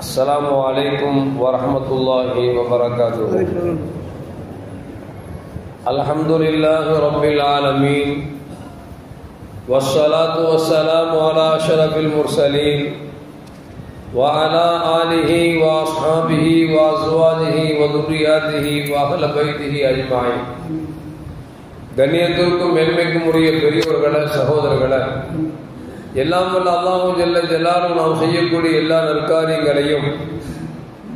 अस्सलामु अलैकुम वरहमतुल्लाहि वबरकातुहू। अल्हम्दुलिल्लाहि रब्बिल आलमीन वस्सलातु वस्सलामु अला अशरफिल मुरसलीन व अला आलिहि व अस्हाबिहि व अज़वाजिहि व ذُرِّيَّاتِهِ व अह्लि बैतिहि अज्माइन। கண்ணியத்திற்கும் மேன்மைக்கும் உரிய பெரியவர்களே, சகோதரர்களே, எல்லாம் வல்ல அல்லாஹ் ஜல்ல ஜலாலுஹு நாம் செய்யக்கூடிய எல்லா நற்காரியங்களையும்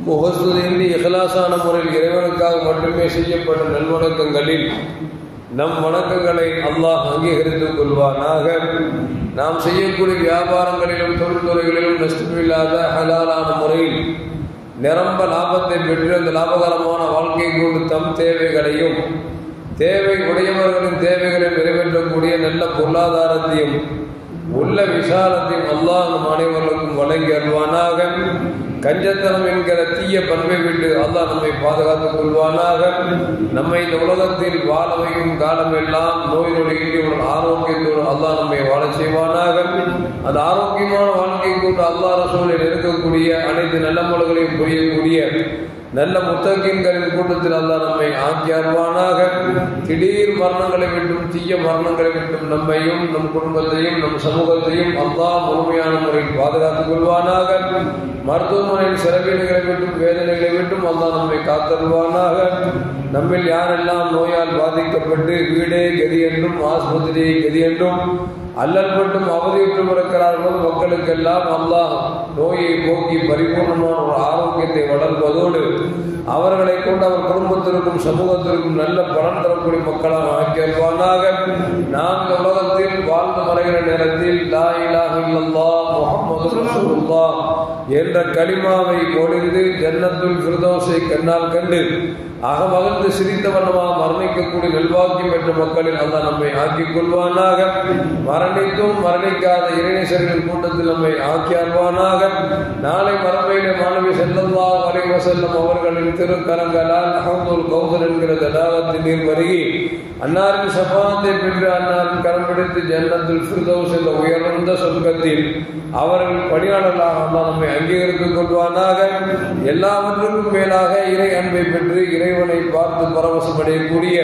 முஹஸ்ஸினின்றி இஹ்லாஸான முறையில் இறைவனுக்காக மட்டுமே செய்யப்படும் நல்வணக்கங்களில் நம் வணக்கங்களை அல்லாஹ் அங்கீகரித்துக் கொள்வானாக. நாம் செய்யக்கூடிய வியாபாரங்களிலும் தொழில்துறைகளிலும் நஷ்டமில்லாத ஹலாலான முறையில் நிரம்ப லாபத்தை பெற்று அந்த லாபகரமான வாழ்க்கை கொண்டு தம் தேவைகளையும் தேவை உடையவர்களின் தேவைகளை நிறைவேற்றக்கூடிய நல்ல பொருளாதாரத்தையும் உள்ள விசாலத்தையும் அல்லாஹ் நம் அனைவர்களுக்கும் வழங்கி அருள்வானாக. கஞ்சத்தனம் என்கிற தீய பண்பை விட்டு அல்லாஹ் நம்மை பாதுகாத்துக் கொள்வானாக. நம்மை இந்த உலகத்தில் வாழ வைக்கும் காலம் எல்லாம் நோய் நொடியின்றி ஒரு ஆரோக்கியத்தோடு அல்லாஹ் நம்மை வாழ செய்வானாக. அந்த ஆரோக்கியமான வாழ்க்கை கொண்டு அல்லாஹ் ரசூலை நெருக்கக்கூடிய அனைத்து நல்லமல்களையும் புரியக்கூடிய நல்ல முத்தகீன்களின் கூட்டத்தில் அல்லாஹ் நம்மை ஆக்கி அருள்வானாக. திடீர் மரணங்களை விட்டும் தீய மரணங்களை விட்டும் நம்மையும் நம் குடும்பத்தையும் நம் சமூகத்தையும் அல்லாஹ் முழுமையான முறையில் பாதுகாத்துக் கொள்வானாக. மருத்துவமனையில் செலவீடுகளை விட்டும் வேதனைகளை விட்டும் அல்லாஹ் நம்மை காத்தருள்வானாக. நம்மில் யாரெல்லாம் நோயால் பாதிக்கப்பட்டு வீடே கதி என்றும் ஆஸ்பத்திரியை கதி என்றும் அல்லல்பட்டும் அவதியுற்றும் இருக்கிறார்களோ மக்களுக்கெல்லாம் அல்லாஹ் நோயை போக்கி பரிபூர்ணமான ஒரு ஆரோக்கியத்தை வளர்ப்பதோடு அவர்களை கொண்டு அவர் குடும்பத்திற்கும் சமூகத்திற்கும் நல்ல பலன் தரக்கூடிய மக்களாக ஆக்கி அருள்வானாக. நாம் இந்த உலகத்தில் வாழ்ந்து மறைகிற நேரத்தில் லா இலாஹ இல்லல்லாஹ் முஹம்மது ரசூலுல்லாஹ் என்ற கலிமாவை ஒளிர்ந்து ஜன்னத்துல் ஃபிர்தௌஸை கண்ணால் கண்டு அகமகிழ்ந்து சிரித்த வண்ணமாக மரணிக்கக்கூடிய நல்வாக்கியம் என்ற மக்களில் அல்லாஹ் நம்மை ஆக்கிக் கொள்வானாக. மரணித்தும் மரணிக்காத இறைநேசர்களின் கூட்டத்தில் நம்மை ஆக்கி அருள்வானாக. நாளை மறுமையிலே மாணவி ஸல்லல்லாஹு அலைஹி வஸல்லம் அவர்களின் திருக்கரங்களால் ஹவுதுல் கௌசர் என்கிற தடாகத்தின் நீர் பருகி அன்னாரின் ஷஃபாஅத்தை பெற்று அன்னாரின் கரம் பிடித்து ஜன்னத்துல் ஃபிர்தௌஸ் என்ற உயர்ந்த சொர்க்கத்தில் அவர்கள் பணியாளர்களாக அல்லாஹ் நம்மை அங்கீகரித்துக் கொள்வானாக. எல்லாவற்றுக்கும் மேலாக இறை அன்பை பெற்று இறைவனை பார்த்து பரவசமடையக்கூடிய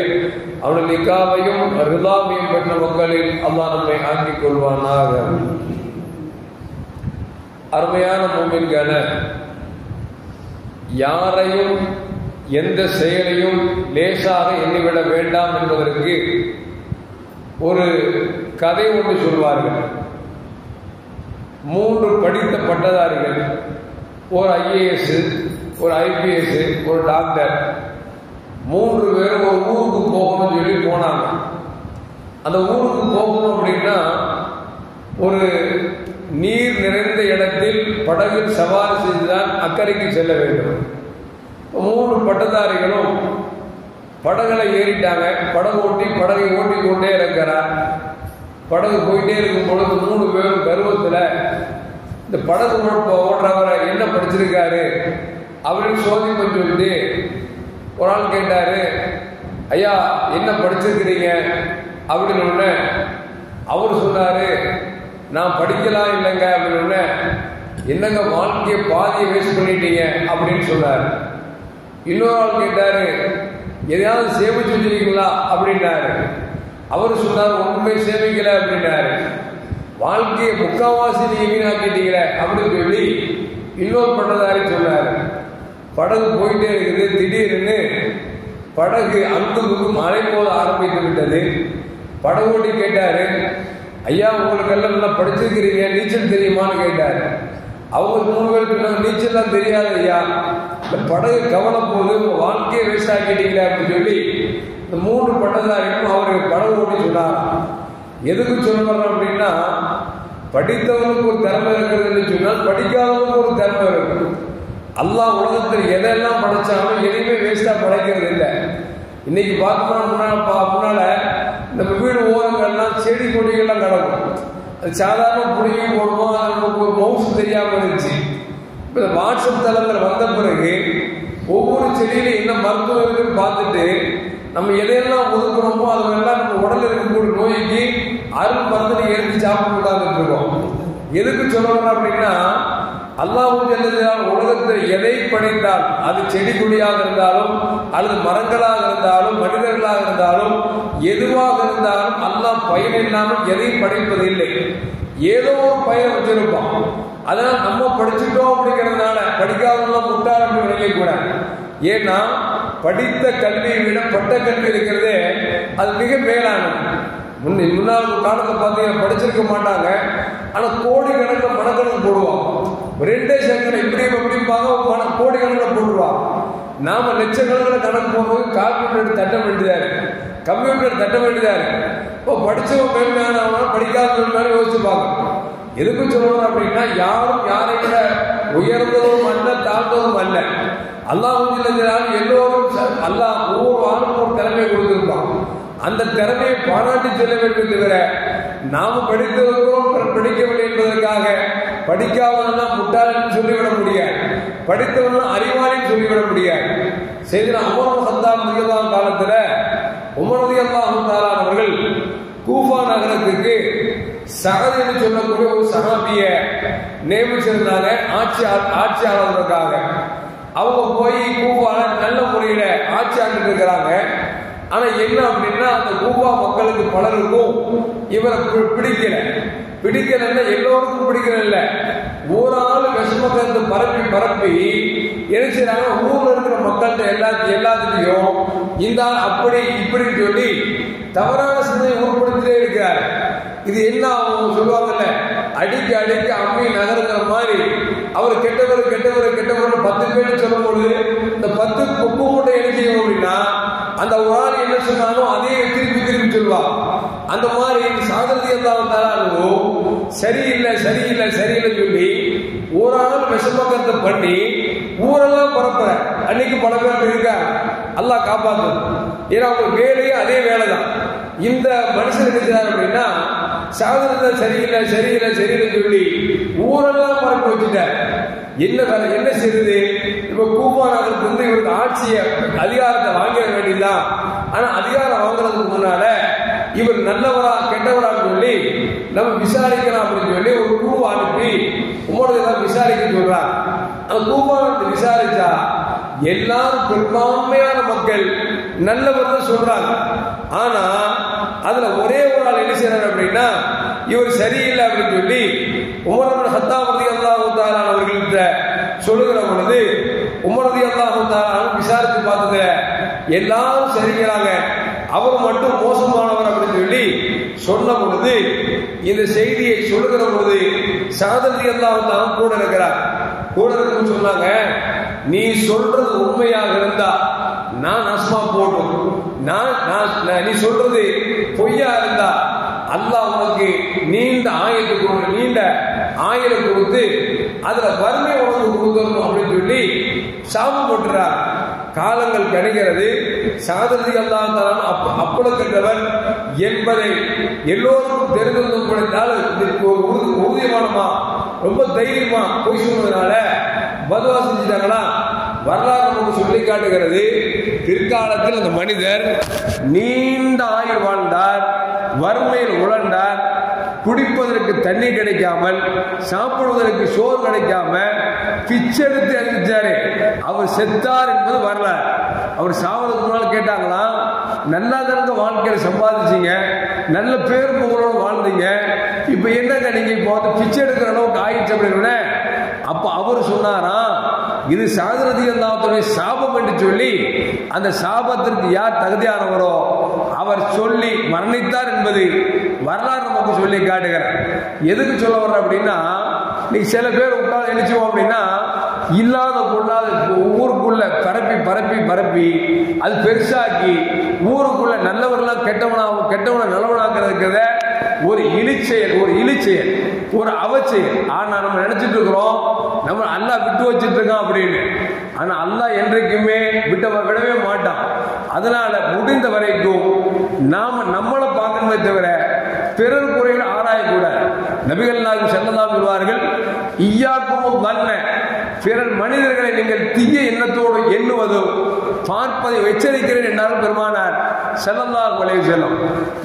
அவனுடைய நிக்காவையும் ரிதாவையும் பெற்ற மக்களில் அல்லாஹ் நம்மை ஆக்கிக் கொள்வானாக. அருமையான மூமின்களே, யாரையும் எந்த செயலையும் லேசாக எண்ணிவிட வேண்டாம் என்பதற்கு ஒரு கதை ஒன்று சொல்வார்கள். 3 படித்த பட்டதாரிகள், ஒரு IAS, ஒரு IPS, ஒரு டாக்டர், 3 பேரும் ஒரு ஊருக்கு போகணும்னு சொல்லி போனாங்க. அந்த ஊருக்கு போகணும் அப்படின்னா ஒரு நீர் நிறைந்த இடத்தில் படகில் சவாரி செய்துதான் அக்கறைக்கு செல்ல வேண்டும். 3 பட்டதாரிகளும் படகுல ஏறிட்டாங்க. படகை ஓட்டி கொண்டே இருக்கிறார். படகு போயிட்டே இருக்கும் பொழுது 3 பேரும் கர்வத்தில் இந்த படகு ஓடுறவரை என்ன படிச்சிருக்காரு அப்படின்னு சோதிக்க சொல்லிட்டு ஒரு ஆள் கேட்டாரு, ஐயா என்ன படிச்சிருக்கிறீங்க அப்படின்னு ஒன்று. அவர் சொன்னாரு, நான் படிக்கலாம் இல்லைங்க அப்படின்னு ஒன்று. என்னங்க வாழ்க்கையை பாதியை வேஸ்ட் பண்ணிட்டீங்க அப்படின்னு சொன்னார். இன்னொரு ஆள் கேட்டாரு, எதையாவது சேமிச்சு வச்சிருக்கீங்களா அப்படின்னாரு. அவர் சொன்னார், ஒன்றுமே சேமிக்கல அப்படின்னாரு. வாழ்க்கையை முக்காவாசி நீங்க வீணாக்கிட்டீங்களே அப்படின்னு சொல்லி இன்னொரு பட்டதாரி சொன்னார். படகு போயிட்டே இருக்குது. திடீர்னு படகு அங்குக்கும் மழை போத ஆரம்பித்து விட்டது. படகோட்டி கேட்டாரு, ஐயா உங்களுக்கு எல்லாம் நல்லா படிச்சிருக்கிறீங்க, நீச்சல் தெரியுமான்னு கேட்டாரு. அவங்க 3 பேருக்கு நீச்சல்லாம் தெரியாது ஐயா, இந்த படகு கவலை போது உங்க வாழ்க்கையை வேஸ்ட் ஆக்கிட்டீங்களே அப்படின்னு சொல்லி இந்த 3 பட்டதாரிக்கும் அவருக்கு படகு ஓட்டி சொன்னார். எதுக்கு சொல்ல வர்றோம் அப்படின்னா, படித்தவனுக்கு ஒரு திறமை இருக்கிறதுன்னு சொன்னால் படிக்காதவனுக்கு ஒரு திறமை இருக்கு. அல்லாஹ் உலகத்தில் எதெல்லாம் படைச்சாலும் எதையுமே வேஸ்டா படைக்கிறது இல்லை. இன்னைக்கு பார்த்தோம்னா முன்னால நம்ம வீடு ஓரங்கள்லாம் செடி கொடிகள்லாம் கிடக்கும். அது சாதாரண புடிங்கி போடுவோம். நமக்கு ஒரு மவுஸ் தெரியாம இருந்துச்சு. இப்போ இந்த வாட்ஸ்அப் தளத்தில் வந்த பிறகு ஒவ்வொரு செடியிலும் என்ன மருத்துவம் இருக்குன்னு பார்த்துட்டு நம்ம எதையெல்லாம் ஒதுக்குறோமோ அதெல்லாம் நம்ம உடல் இருக்கக்கூடிய நோய்க்கு அருள் மருந்து எடுத்து சாப்பிட்டு உட்கார்ந்துட்டு இருக்கோம். எதுக்கு சொல்லணும் அப்படின்னா, அல்லாஹ் ஜல்லல்லாஹு உலகத்தில் எதை படைத்தால் அது செடி கொடியாக இருந்தாலும் அல்லது மரங்களாக இருந்தாலும் மனிதர்களாக இருந்தாலும் எதுவாக இருந்தாலும் அல்லாஹ் பயன் இல்லாமல் எதையும் படைப்பதில்லை. ஏதோ ஒரு பயன் வச்சிருப்பான். அதனால் நம்ம படிச்சுட்டோம் அப்படிங்கிறதுனால படிக்காதவங்களாம் முட்டாள் அப்படின்னு நினைக்கக்கூடாது. ஏன்னா படித்த கல்வியை விட பட்ட கல்வி இருக்கிறதே அது மிக மேலானது. முன்னாள் காலத்தை பார்த்தீங்கன்னா படிச்சிருக்க மாட்டாங்க, ஆனால் கோடிக்கணக்கில் மனக்கணக்கு போடுவாங்க. 2 செகண்ட் இப்படிப்பாங்க, கோடிக்கணக்கில் போட்டுருவாங்க. நாம லட்சக்கணக்கில் கணக்கு போடுறது கால்குலேட்டர் தட்ட வேண்டியதா இருக்கு, கம்ப்யூட்டர் தட்ட வேண்டியதா இருக்கு. இப்போ படிச்சவங்க மேன்மையானவங்க படிக்காத மேன்மையான யோசிச்சு பார்க்கணும். எதுக்கு சொல்லணும் அப்படின்னா, யாரும் யாரை விட உயர்ந்ததும் அல்ல தாழ்ந்ததும் அல்ல. அல்லாஹ் எல்லோரும் அல்லாஹ் ஒவ்வொரு ஆளும் ஒரு திறமையை கொடுத்திருப்பான். அந்த திறமையை பாராட்டி செல்ல வேண்டும் தவிர நாம படித்திருக்கிறோம் படிக்கவில்லை என்பதற்காக படிக்காதவெல்லாம் முட்டாளன்னு சொல்லிவிட முடியாது, படித்தவெல்லாம் அறிவாளின்னு சொல்லிவிட முடியாது. செய்தினா உமர் ஹத்தாப் ரலியல்லாஹு காலத்துல உமர் ரலியல்லாஹு தஆலா அவர்கள் கூஃபா நகரத்துக்கு சஅத் என்று சொல்லக்கூடிய ஒரு சஹாபியை நியமிச்சிருந்தாங்க ஆட்சியாளர்களுக்காக. அவங்க போய் கூஃபால நல்ல முறையில ஆட்சி ஆண்டுட்டு இருக்கிறாங்க. ஆனா என்ன அப்படின்னா, அந்த கூஃபா மக்களுக்கு பலருக்கும் இவரை பிடிக்கலன்னா எல்லோருக்கும் பிடிக்கல. ஒரு ஆள் விஷமக்கத்தை பரப்பி என்ன செய்யறாங்க, ஊர்ல இருக்கிற மக்கள்கிட்ட எல்லாத்துலயும் இந்த அப்படி இப்படின்னு சொல்லி தவறான சிந்தனை உருப்படுத்திட்டே இருக்கிறார். இது என்ன அவங்க சொல்லுவாங்கல்ல, அடிக்க அம்மி நகருங்கிற மாதிரி அவர் கெட்டவர் 10 பேர் சொல்லும் பொழுது இந்த 10 குப்பு மூட்டை என்ன செய்யும் அப்படின்னா, அந்த ஒரு ஆள் என்ன சொன்னாலும் அதே திருப்பி சொல்லுவாங்க. அந்த மாதிரி சாதனை எல்லாம் சரியில்லை சொல்லி ஒரு ஆள் விஷமக்கத்தை பண்ணி ஊரெல்லாம் பரப்புற அன்னைக்கு பல பேர் இருக்காங்க. அல்லாஹ் காப்பாத்து. ஏன்னா அவங்க வேலையே அதே வேலை தான். இந்த மனுஷன் இருக்கிறார் அப்படின்னா சாதனத்தை சரியில்லை சொல்லி ஊரெல்லாம் பரப்பி வச்சுட்டார். என்ன வேலை என்ன செய்யுது? இப்ப கூஃபா நகருக்கு வந்து இவருக்கு ஆட்சிய அதிகாரத்தை வாங்கிட வேண்டியதுதான். ஆனா அதிகாரம் வாங்குறதுக்கு முன்னால இவர் நல்லவரா கெட்டவரான்னு சொல்லி நம்ம விசாரிக்கலாம் அப்படின்னு சொல்லி ஒரு குழு அனுப்பி உமரதான் விசாரிக்க சொல்றாங்க. அந்த கூஃபாவை விசாரிச்சா எல்லாரும் பெரும்பான்மையான மக்கள் நல்லவர் தான் சொல்றாங்க. ஆனா அதுல ஒரே ஒரு ஆள் என்ன செய்யறாரு அப்படின்னா, இவர் சரியில்லை அப்படின்னு சொல்லி உமர் இப்னு ஹத்தாப் ரலியல்லாஹு தஆலா அவர்கள்ட்ட சொல்லுகிற பொழுது உமர் ரலியல்லாஹு தஆலா விசாரித்து பார்த்ததுல எல்லாரும் சரிங்கிறாங்க, அவர் மட்டும் மோசமானவர் அப்படின்னு சொல்லி சொன்ன பொழுது இந்த செய்தியை சொல்லுகிற பொழுது சஅத் ரலியல்லாஹு தஆலா கூட இருக்கிறார். கூட இருக்குன்னு சொன்னாங்க, நீ சொல்றது உண்மையாக இருந்தா நான் அஸ்மா போட்டும், நீ சொல்றது பொய்யா இருந்தா அல்லாஹ் உனக்கு நீண்ட ஆயுளை கொடுத்து அதுல வறுமை உனக்கு கொடுக்கணும் அப்படின்னு சொல்லி சாபம் போட்டுறார். காலங்கள் கணிகிறது. சாதனை அல்லாஹ் அப்பளக்கற்றவர் என்பதை எல்லோருக்கும் தெரிந்திருந்தும் படைத்தால் உறுதிமானமா ரொம்ப தைரியமா போய் சொன்னதுனால பதுவா செஞ்சுட்டாங்களா. வரலாறு நமக்கு சொல்லி காட்டுகிறது, பிற்காலத்தில் அந்த மனிதர் நீண்ட ஆயுள் வாழ்ந்தார், வறுமையில் உழண்டார், குடிப்பதற்கு தண்ணி கிடைக்காமல் சாப்பிடுவதற்கு சோறு கிடைக்காம பிச்செடுத்து அறிவிச்சாரு. அவர் செத்தார் என்பது வரலாறு. அவர் சாவதுக்கு முன்னால் கேட்டாங்களா, நல்லா தானங்க வாழ்க்கையில சம்பாதிச்சீங்க, நல்ல பேர் புகழோடு வாழ்ந்தீங்க, இப்ப என்னங்க நீங்க இப்போ பிச்சை எடுக்கிற அளவுக்கு ஆயிடுச்சு அப்படின்னு. அப்ப அவர் சொன்னாரா, இது சஅத் ரலியல்லாஹு அன்ஹு சாபம் என்று சொல்லி அந்த சாபத்திற்கு யார் தகுதியானவரோ அவர் சொல்லி மரணித்தார் என்பது வரலாறு நமக்கு சொல்லி காட்டுகிறார். எதுக்கு சொல்ல வர்ற அப்படின்னா, நீ சில பேர் உட்கார்ந்து நினைச்சுவோம் அப்படின்னா இல்லாத பொருளாத ஊருக்குள்ள பரப்பி அது பெருசாக்கி ஊருக்குள்ள நல்லவர்களாம் கெட்டவனை நல்லவனாக்குறதுக்கிறத ஒரு இழிச்செயல் ஒரு அவச்செயல். ஆனா நம்ம நினைச்சிட்டு இருக்கிறோம் நம்ம அல்லாஹ் விட்டு வச்சிட்டு இருக்கான் அப்படின்னு. ஆனா அல்லாஹ் என்றைக்குமே விடவே மாட்டான். அதனால முடிந்த வரைக்கும் நாம நம்மளை பார்க்கணுமே தவிர பிறர் குறைகள் ஆராயக்கூடாது. நபிகள் நாயகம் ஸல்லல்லாஹு சொல்வார்கள், இய்யாக்கும் வன்ன, பிறர் மனிதர்களை நீங்கள் தீய எண்ணத்தோடு எண்ணுவதோ பார்ப்பதை எச்சரிக்கிறேன் என்றாலும் பெருமானார் ஸல்லல்லாஹு அலைஹி வஸல்லம்.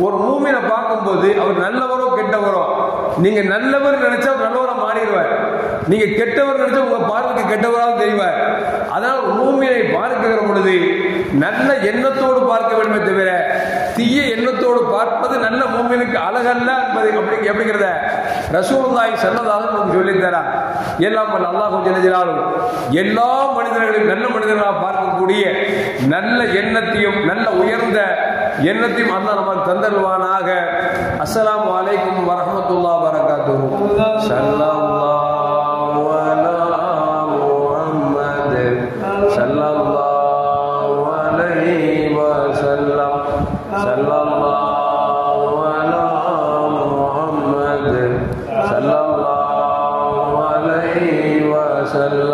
ஒரு மூமினை பார்க்கும்போது அவர் நல்லவரோ கெட்டவரோ, நீங்க நல்லவர் நினைச்சா நல்லவரை மாறிடுவார், நீங்க கெட்டவர் நினைச்சா உங்க பார்வைக்கு கெட்டவராக தெரிவார். அதனால் மூமினை பார்க்கிற பொழுது நல்ல எண்ணத்தோடு பார்க்க வேண்டுமே தவிர தீய எண்ணத்தோடு பார்ப்பது நல்ல மூமினுக்கு அழகல்ல என்பதை எப்படிங்கிறத ரசூலுல்லாஹி ஸல்லல்லாஹு அலைஹி வஸல்லம் சொல்லித் தரார். எல்லாம் அல்லாஹ் ஜல்ல ஜலாலுஹு எல்லா மனிதர்களையும் நல்ல மனிதர்களாக பார்க்கக்கூடிய நல்ல எண்ணத்தையும் நல்ல உயர்ந்த எண்ணத்தையும் அல்லாஹ் நமக்கு தந்தருவானாக. அஸ்ஸலாமு அலைக்கும் வரஹ்மத்துல்லாஹி வபரகாத்துஹு. ஸல்லல்லாஹு அலா முஹம்மத் ஸல்லல்லாஹு அலைஹி வஸல்லம். ஸல்லல்லாஹு அலா முஹம்மத் ஸல்லல்லாஹு அலைஹி வஸல்லம்.